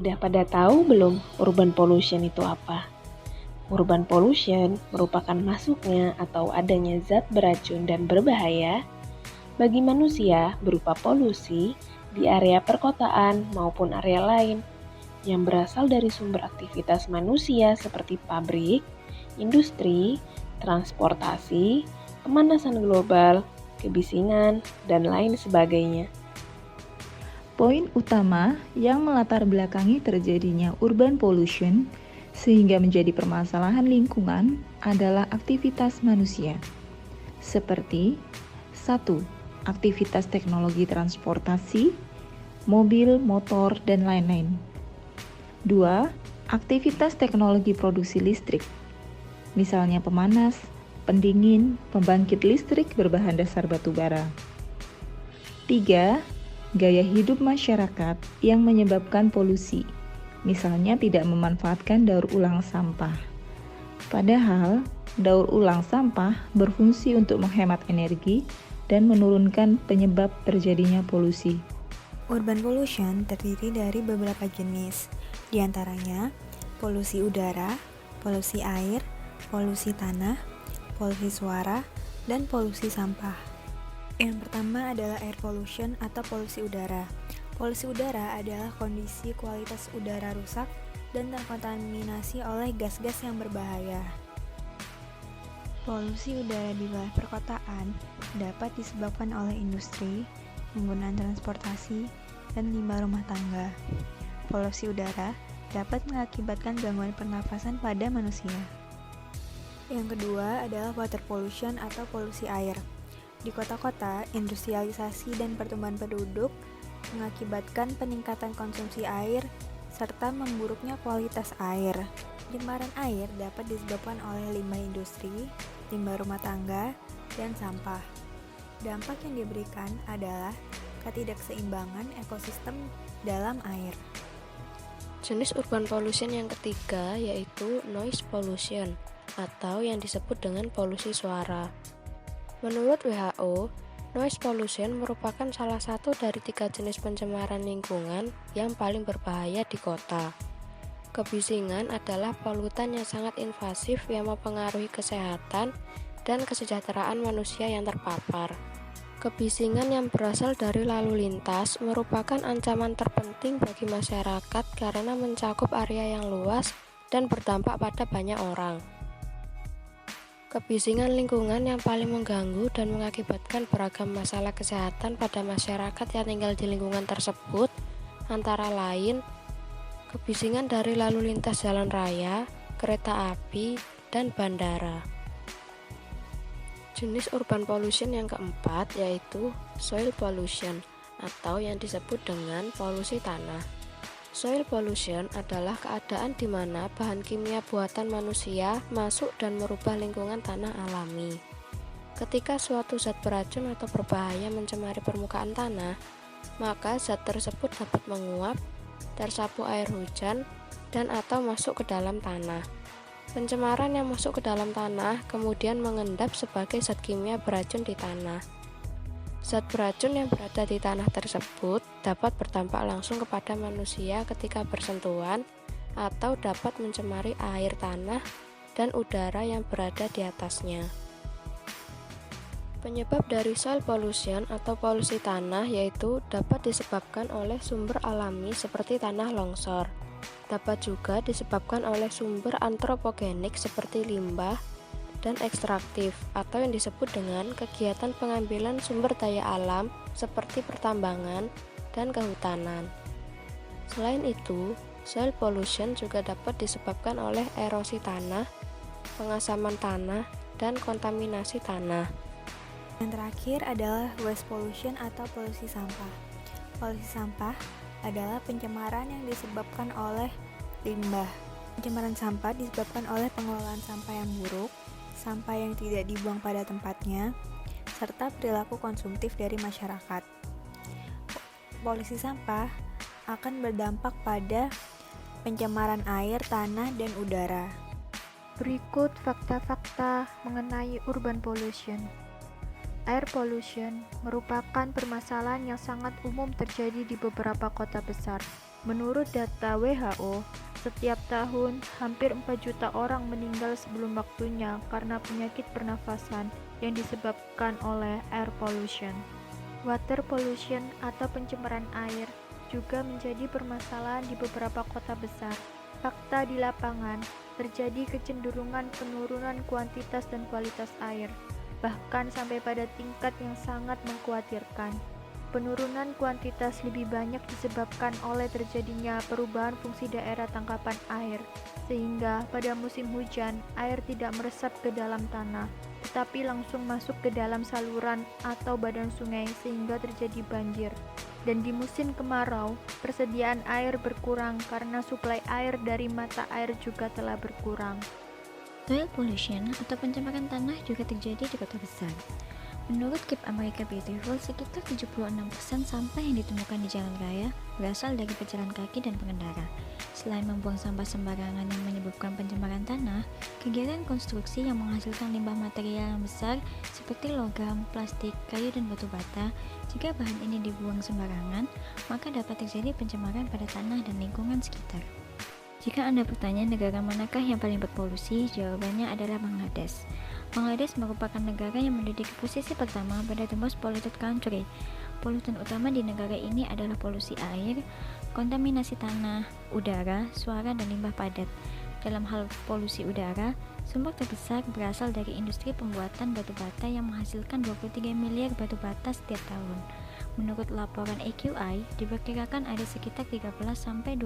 Udah pada tahu belum urban pollution itu apa? Urban pollution merupakan masuknya atau adanya zat beracun dan berbahaya bagi manusia berupa polusi di area perkotaan maupun area lain yang berasal dari sumber aktivitas manusia seperti pabrik, industri, transportasi, pemanasan global, kebisingan, dan lain sebagainya. Poin utama yang melatar belakangi terjadinya urban pollution sehingga menjadi permasalahan lingkungan adalah aktivitas manusia. Seperti 1. Aktivitas teknologi transportasi, mobil, motor, dan lain-lain. 2. Aktivitas teknologi produksi listrik, misalnya pemanas, pendingin, pembangkit listrik berbahan dasar batu bara. 3. Gaya hidup masyarakat yang menyebabkan polusi, misalnya tidak memanfaatkan daur ulang sampah. Padahal, daur ulang sampah berfungsi untuk menghemat energi dan menurunkan penyebab terjadinya polusi. Urban pollution terdiri dari beberapa jenis, di antaranya polusi udara, polusi air, polusi tanah, polusi suara, dan polusi sampah. Yang pertama adalah air pollution atau polusi udara. Polusi udara adalah kondisi kualitas udara rusak dan terkontaminasi oleh gas-gas yang berbahaya. Polusi udara di wilayah perkotaan dapat disebabkan oleh industri, penggunaan transportasi, dan limbah rumah tangga. Polusi udara dapat mengakibatkan gangguan pernafasan pada manusia. Yang kedua adalah water pollution atau polusi air. Di kota-kota, industrialisasi dan pertumbuhan penduduk mengakibatkan peningkatan konsumsi air serta memburuknya kualitas air. Pencemaran air dapat disebabkan oleh limbah industri, limbah rumah tangga, dan sampah. Dampak yang diberikan adalah ketidakseimbangan ekosistem dalam air. Jenis urban pollution yang ketiga yaitu noise pollution atau yang disebut dengan polusi suara. Menurut WHO, noise pollution merupakan salah satu dari 3 jenis pencemaran lingkungan yang paling berbahaya di kota. Kebisingan adalah polutan yang sangat invasif yang mempengaruhi kesehatan dan kesejahteraan manusia yang terpapar. Kebisingan yang berasal dari lalu lintas merupakan ancaman terpenting bagi masyarakat karena mencakup area yang luas dan berdampak pada banyak orang. Kebisingan lingkungan yang paling mengganggu dan mengakibatkan beragam masalah kesehatan pada masyarakat yang tinggal di lingkungan tersebut, antara lain kebisingan dari lalu lintas jalan raya, kereta api, dan bandara. Jenis urban pollution yang keempat yaitu soil pollution atau yang disebut dengan polusi tanah. Soil pollution adalah keadaan di mana bahan kimia buatan manusia masuk dan merubah lingkungan tanah alami. Ketika suatu zat beracun atau berbahaya mencemari permukaan tanah, maka zat tersebut dapat menguap, tersapu air hujan, dan atau masuk ke dalam tanah. Pencemaran yang masuk ke dalam tanah kemudian mengendap sebagai zat kimia beracun di tanah. Zat beracun yang berada di tanah tersebut dapat berdampak langsung kepada manusia ketika bersentuhan atau dapat mencemari air tanah dan udara yang berada di atasnya. Penyebab dari soil pollution atau polusi tanah yaitu dapat disebabkan oleh sumber alami seperti tanah longsor. Dapat juga disebabkan oleh sumber antropogenik seperti limbah dan ekstraktif atau yang disebut dengan kegiatan pengambilan sumber daya alam seperti pertambangan dan kehutanan. Selain itu, soil pollution juga dapat disebabkan oleh erosi tanah, pengasaman tanah, dan kontaminasi tanah. Yang terakhir adalah waste pollution atau polusi sampah. Polusi sampah adalah pencemaran yang disebabkan oleh limbah. Pencemaran sampah disebabkan oleh pengelolaan sampah yang buruk, sampah yang tidak dibuang pada tempatnya, serta perilaku konsumtif dari masyarakat. Polusi sampah akan berdampak pada pencemaran air, tanah, dan udara. Berikut fakta-fakta mengenai urban pollution. Air pollution merupakan permasalahan yang sangat umum terjadi di beberapa kota besar, Menurut data WHO, setiap tahun hampir 4 juta orang meninggal sebelum waktunya karena penyakit pernafasan yang disebabkan oleh air pollution. Water pollution atau pencemaran air juga menjadi permasalahan di beberapa kota besar. Fakta di lapangan, terjadi kecenderungan penurunan kuantitas dan kualitas air, bahkan sampai pada tingkat yang sangat mengkhawatirkan. Penurunan kuantitas lebih banyak disebabkan oleh terjadinya perubahan fungsi daerah tangkapan air, sehingga pada musim hujan, air tidak meresap ke dalam tanah, tetapi langsung masuk ke dalam saluran atau badan sungai sehingga terjadi banjir. Dan di musim kemarau, persediaan air berkurang karena suplai air dari mata air juga telah berkurang. Soil pollution atau pencemaran tanah juga terjadi di kota besar. Menurut Keep America Beautiful, sekitar 76% sampah yang ditemukan di jalan raya berasal dari pejalan kaki dan pengendara. Selain membuang sampah sembarangan yang menyebabkan pencemaran tanah, kegiatan konstruksi yang menghasilkan limbah material yang besar seperti logam, plastik, kayu, dan batu bata, jika bahan ini dibuang sembarangan, maka dapat terjadi pencemaran pada tanah dan lingkungan sekitar. Jika Anda bertanya negara manakah yang paling berpolusi, jawabannya adalah Bangladesh. Bangladesh merupakan negara yang menduduki posisi pertama pada the most polluted country. Polutan utama di negara ini adalah polusi air, kontaminasi tanah, udara, suara, dan limbah padat. Dalam hal polusi udara, sumber terbesar berasal dari industri pembuatan batu bata yang menghasilkan 23 miliar batu bata setiap tahun. Menurut laporan AQI, diperkirakan ada sekitar 13-22%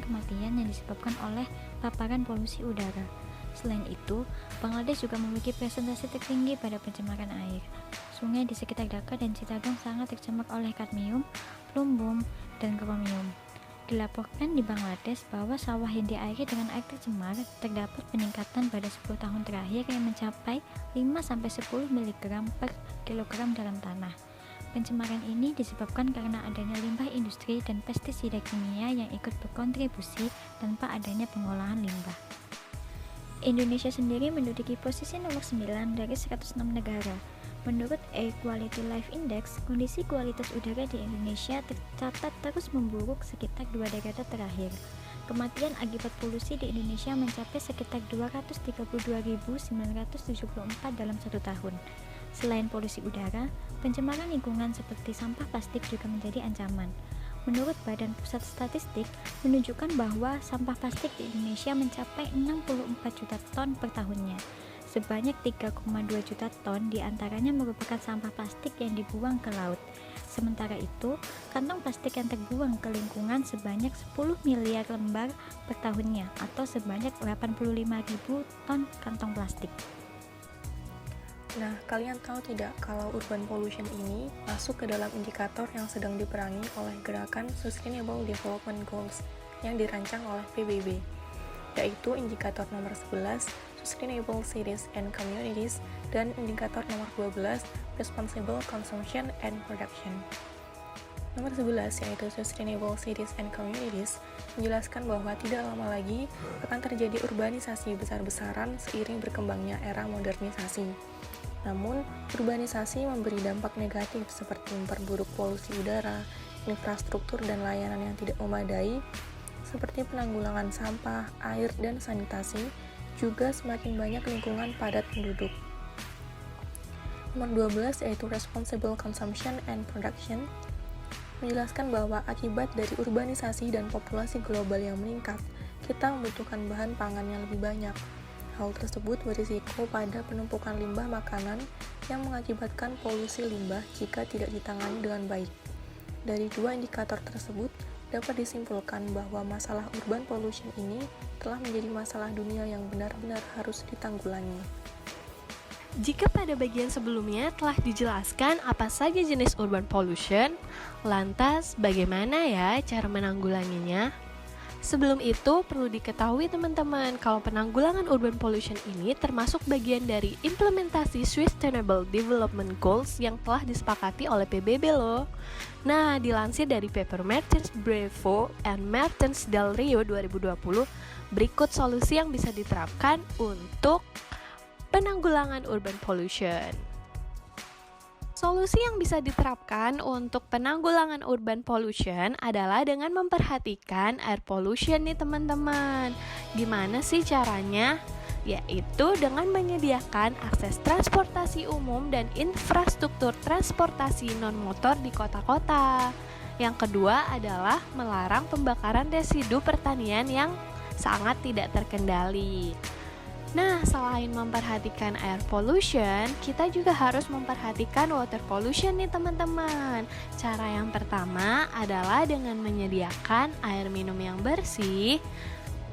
kematian yang disebabkan oleh paparan polusi udara. Selain itu, Bangladesh juga memiliki presentasi tertinggi pada pencemaran air. Sungai di sekitar Dhaka dan Chittagong sangat tercemar oleh kadmium, plumbum, dan kromium. Dilaporkan di Bangladesh bahwa sawah yang diairi dengan air tercemar terdapat peningkatan pada 10 tahun terakhir yang mencapai 5-10 mg per kilogram dalam tanah. Pencemaran ini disebabkan karena adanya limbah industri dan pestisida kimia yang ikut berkontribusi tanpa adanya pengolahan limbah. Indonesia sendiri menduduki posisi nomor 9 dari 106 negara. Menurut Air Quality Life Index, kondisi kualitas udara di Indonesia tercatat terus memburuk sekitar 2 dekade terakhir. Kematian akibat polusi di Indonesia mencapai sekitar 232.974 dalam 1 tahun. Selain polusi udara, pencemaran lingkungan seperti sampah plastik juga menjadi ancaman. Menurut Badan Pusat Statistik, menunjukkan bahwa sampah plastik di Indonesia mencapai 64 juta ton per tahunnya. Sebanyak 3,2 juta ton diantaranya merupakan sampah plastik yang dibuang ke laut. Sementara itu, kantong plastik yang terbuang ke lingkungan sebanyak 10 miliar lembar per tahunnya, atau sebanyak 85.000 ton kantong plastik. Nah, kalian tahu tidak kalau urban pollution ini masuk ke dalam indikator yang sedang diperangi oleh gerakan Sustainable Development Goals yang dirancang oleh PBB, yaitu indikator nomor 11, Sustainable Cities and Communities, dan indikator nomor 12, Responsible Consumption and Production. Nomor 11, yaitu Sustainable Cities and Communities, menjelaskan bahwa tidak lama lagi akan terjadi urbanisasi besar-besaran seiring berkembangnya era modernisasi. Namun, urbanisasi memberi dampak negatif seperti memperburuk polusi udara, infrastruktur dan layanan yang tidak memadai, seperti penanggulangan sampah, air, dan sanitasi, juga semakin banyak lingkungan padat penduduk. Nomor 12 yaitu Responsible Consumption and Production, menjelaskan bahwa akibat dari urbanisasi dan populasi global yang meningkat, kita membutuhkan bahan pangan yang lebih banyak. Hal tersebut berisiko pada penumpukan limbah makanan yang mengakibatkan polusi limbah jika tidak ditangani dengan baik. Dari dua indikator tersebut, dapat disimpulkan bahwa masalah urban pollution ini telah menjadi masalah dunia yang benar-benar harus ditanggulangi. Jika pada bagian sebelumnya telah dijelaskan apa saja jenis urban pollution, lantas bagaimana ya cara menanggulanginya? Sebelum itu, perlu diketahui teman-teman kalau penanggulangan urban pollution ini termasuk bagian dari implementasi Sustainable Development Goals yang telah disepakati oleh PBB loh. Nah, dilansir dari paper Mertens Brevo and Mertens Del Rio 2020, berikut solusi yang bisa diterapkan untuk penanggulangan urban pollution. solusi yang bisa diterapkan untuk penanggulangan urban pollution adalah dengan memperhatikan air pollution nih teman-teman. Gimana sih caranya? Yaitu dengan menyediakan akses transportasi umum dan infrastruktur transportasi non-motor di kota-kota. Yang kedua adalah melarang pembakaran residu pertanian yang sangat tidak terkendali. Nah, selain memperhatikan air pollution, kita juga harus memperhatikan water pollution nih teman-teman. Cara yang pertama adalah dengan menyediakan air minum yang bersih,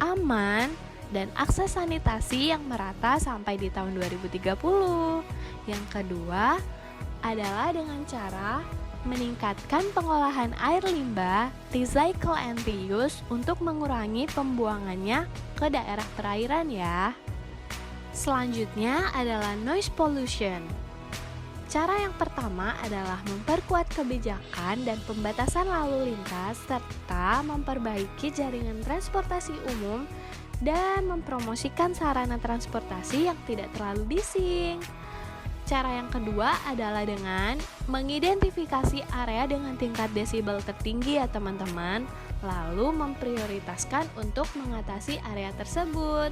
aman, dan akses sanitasi yang merata sampai di tahun 2030. Yang kedua adalah dengan cara meningkatkan pengolahan air limbah, recycle and reuse untuk mengurangi pembuangannya ke daerah perairan ya. Selanjutnya adalah noise pollution. Cara yang pertama adalah memperkuat kebijakan dan pembatasan lalu lintas serta memperbaiki jaringan transportasi umum dan mempromosikan sarana transportasi yang tidak terlalu bising. Cara yang kedua adalah dengan mengidentifikasi area dengan tingkat desibel tertinggi ya teman-teman, lalu memprioritaskan untuk mengatasi area tersebut.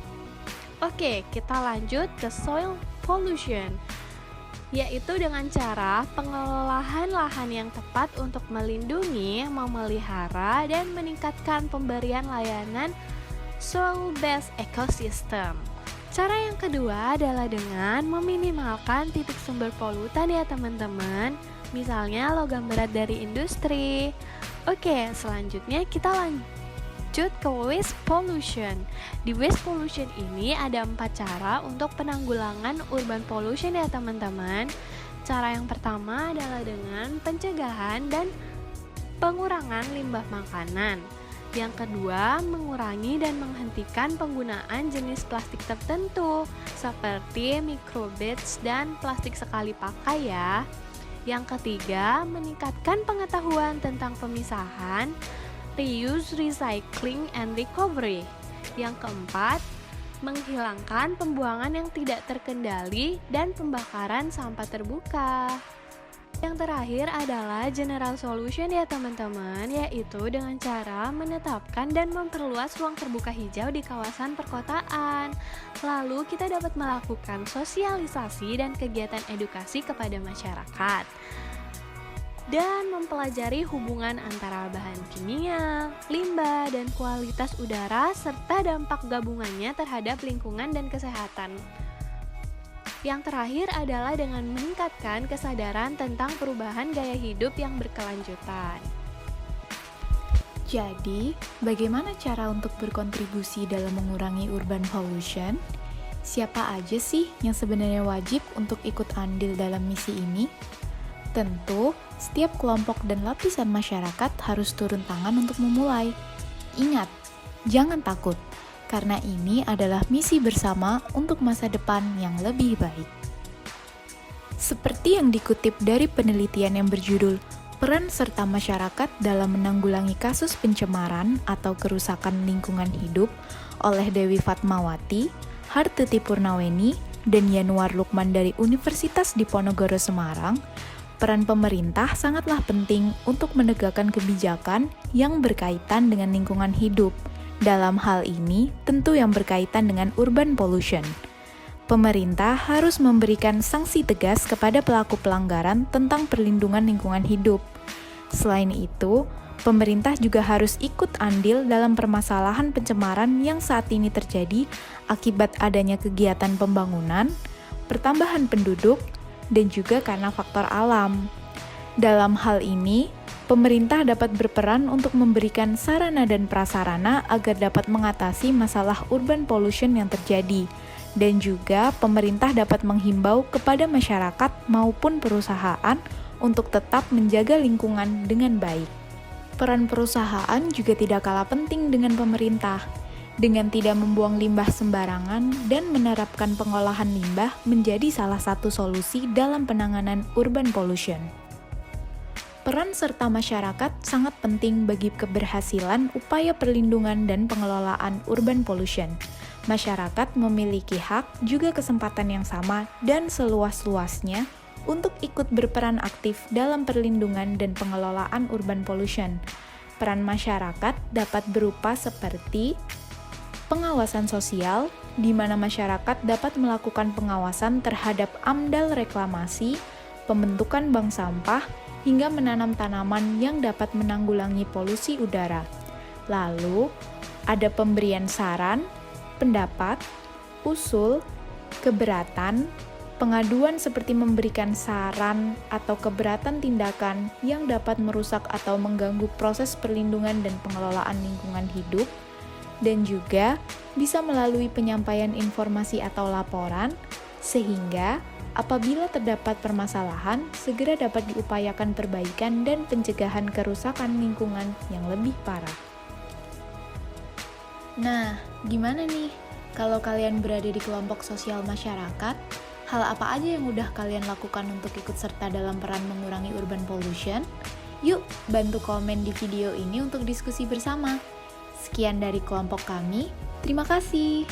Oke, kita lanjut ke soil pollution, yaitu dengan cara pengelolaan lahan yang tepat untuk melindungi, memelihara, dan meningkatkan pemberian layanan soil-based ecosystem. Cara yang kedua adalah dengan meminimalkan titik sumber polutan ya teman-teman, misalnya logam berat dari industri. Oke, selanjutnya kita lanjut ke waste pollution. Di waste pollution ini ada 4 cara untuk penanggulangan urban pollution ya teman-teman. Cara yang pertama adalah dengan pencegahan dan pengurangan limbah makanan. Yang kedua, mengurangi dan menghentikan penggunaan jenis plastik tertentu seperti microbeads dan plastik sekali pakai ya. Yang ketiga, meningkatkan pengetahuan tentang pemisahan, reuse, recycling, and recovery. Yang keempat, menghilangkan pembuangan yang tidak terkendali dan pembakaran sampah terbuka. Yang terakhir adalah general solution ya teman-teman, yaitu dengan cara menetapkan dan memperluas ruang terbuka hijau di kawasan perkotaan. Lalu kita dapat melakukan sosialisasi dan kegiatan edukasi kepada masyarakat dan mempelajari hubungan antara bahan kimia, limbah, dan kualitas udara serta dampak gabungannya terhadap lingkungan dan kesehatan. Yang terakhir adalah dengan meningkatkan kesadaran tentang perubahan gaya hidup yang berkelanjutan. Jadi, bagaimana cara untuk berkontribusi dalam mengurangi urban pollution? Siapa aja sih yang sebenarnya wajib untuk ikut andil dalam misi ini? Tentu, setiap kelompok dan lapisan masyarakat harus turun tangan untuk memulai. Ingat, jangan takut, karena ini adalah misi bersama untuk masa depan yang lebih baik. Seperti yang dikutip dari penelitian yang berjudul Peran Serta Masyarakat dalam Menanggulangi Kasus Pencemaran atau Kerusakan Lingkungan Hidup oleh Dewi Fatmawati, Harteti Purnaweni, dan Yanuar Lukman dari Universitas Diponegoro Semarang, peran pemerintah sangatlah penting untuk menegakkan kebijakan yang berkaitan dengan lingkungan hidup. Dalam hal ini, tentu yang berkaitan dengan urban pollution. Pemerintah harus memberikan sanksi tegas kepada pelaku pelanggaran tentang perlindungan lingkungan hidup. Selain itu, pemerintah juga harus ikut andil dalam permasalahan pencemaran yang saat ini terjadi akibat adanya kegiatan pembangunan, pertambahan penduduk, dan juga karena faktor alam. Dalam hal ini, pemerintah dapat berperan untuk memberikan sarana dan prasarana agar dapat mengatasi masalah urban pollution yang terjadi, dan juga pemerintah dapat menghimbau kepada masyarakat maupun perusahaan untuk tetap menjaga lingkungan dengan baik. Peran perusahaan juga tidak kalah penting dengan pemerintah. Dengan tidak membuang limbah sembarangan dan menerapkan pengolahan limbah menjadi salah satu solusi dalam penanganan urban pollution. Peran serta masyarakat sangat penting bagi keberhasilan upaya perlindungan dan pengelolaan urban pollution. Masyarakat memiliki hak juga kesempatan yang sama dan seluas-luasnya untuk ikut berperan aktif dalam perlindungan dan pengelolaan urban pollution. Peran masyarakat dapat berupa seperti pengawasan sosial, di mana masyarakat dapat melakukan pengawasan terhadap AMDAL reklamasi, pembentukan bank sampah, hingga menanam tanaman yang dapat menanggulangi polusi udara. Lalu, ada pemberian saran, pendapat, usul, keberatan, pengaduan seperti memberikan saran atau keberatan tindakan yang dapat merusak atau mengganggu proses perlindungan dan pengelolaan lingkungan hidup, dan juga bisa melalui penyampaian informasi atau laporan, sehingga apabila terdapat permasalahan, segera dapat diupayakan perbaikan dan pencegahan kerusakan lingkungan yang lebih parah. Nah, gimana nih kalau kalian berada di kelompok sosial masyarakat? Hal apa aja yang udah kalian lakukan untuk ikut serta dalam peran mengurangi urban pollution? Yuk, bantu komen di video ini untuk diskusi bersama. Sekian dari kelompok kami, terima kasih.